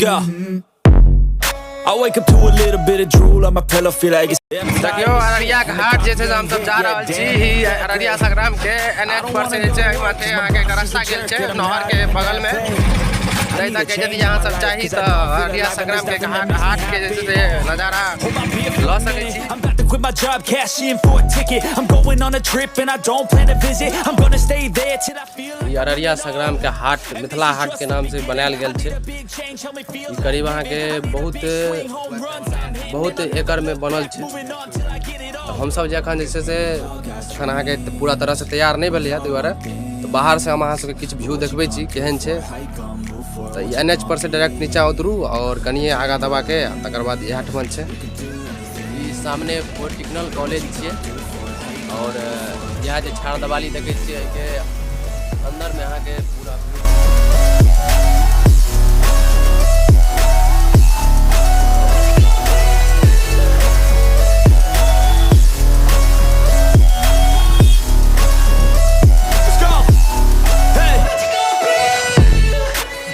go. I wake up to a little bit of drool on my pillow, feel like it's देखियो अररिया के हाट जे छै हम सब जा रहल छी अररिया संग्राम के NH पर से जे छै माथे आगे का रास्ता गेल छै नहर के बगल में जैसा कि यदि यहाँ सब चाही तो अररिया संग्राम के हाट के जे छै नजारा ल सकै छी I'm about to quit my job, cash in for a ticket. I'm going on a trip and I don't plan to visit. I'm gonna stay there till I feel ये अररिया संग्राम के हाट मिथिला हाट के नाम से बनायल गेल छै। ई करीब अहाँ के बहुत एकड़ में बनल छै। तो हम सब जे अखन जे छै से अखन अहाँ के पूरा तरह से तैयार नहीं भेलै है दुआरे तो बाहर से हम अहाँ सबके किछु व्यू देखबै छी केहन छै। तो NH पर से डायरेक्ट नीचा उतरू और कनिए आगा दबा के तकर बाद यह ठमन छै। ई सामने पॉलिटेक्निकल कॉलेज छियै और यहाँ जे छाड़ दबाली देखे छियै के अंदर में अहाँ के पूरा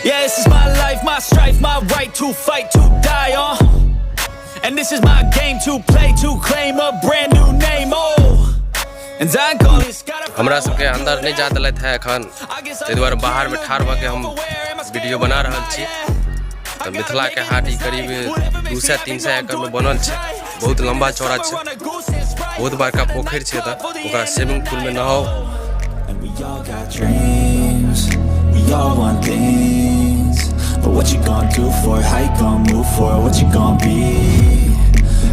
Yeah, this is my life, my strife, my right to fight, to die on. And this is my game to play, to claim a brand new name, oh. And I call this हमरा सबके अंदर नहीं जा देलथि है एखन ताहि दुआरे बाहर में ठाढ़ भऽ के हम वीडियो बना रहल छी। तो मिथिला के हाट ई करीब 200-300 एकड़ में बनल छै। बहुत लंबा चौड़ा छै, बहुत बड़का पोखरि छै। तऽ ओकरा स्विमिंग पूल में नहाओ। And we all got dreams, we all want things. But what you gonna do for it? How you gonna move for it? What you gonna be?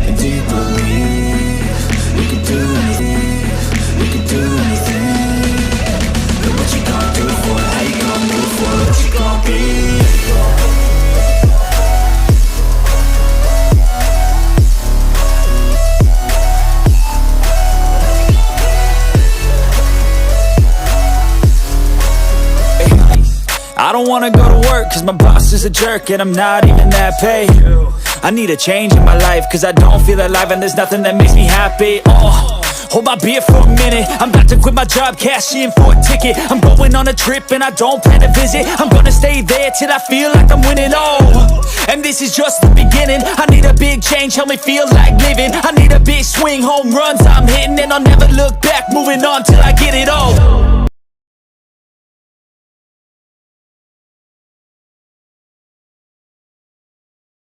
And do you believe we can do anything? We can do anything. But what you gonna do for it? How you gonna move for it? What you gonna be? I don't wanna go to work cause my boss is a jerk and I'm not even that paid. I need a change in my life cause I don't feel alive and there's nothing that makes me happy. Hold my beer for a minute, I'm about to quit my job, cash in for a ticket. I'm going on a trip and I don't plan to visit. I'm gonna stay there till I feel like I'm winning, and this is just the beginning. I need a big change, help me feel like living. I need a big swing, home runs I'm hitting, and I'll never look back, moving on till I get it all.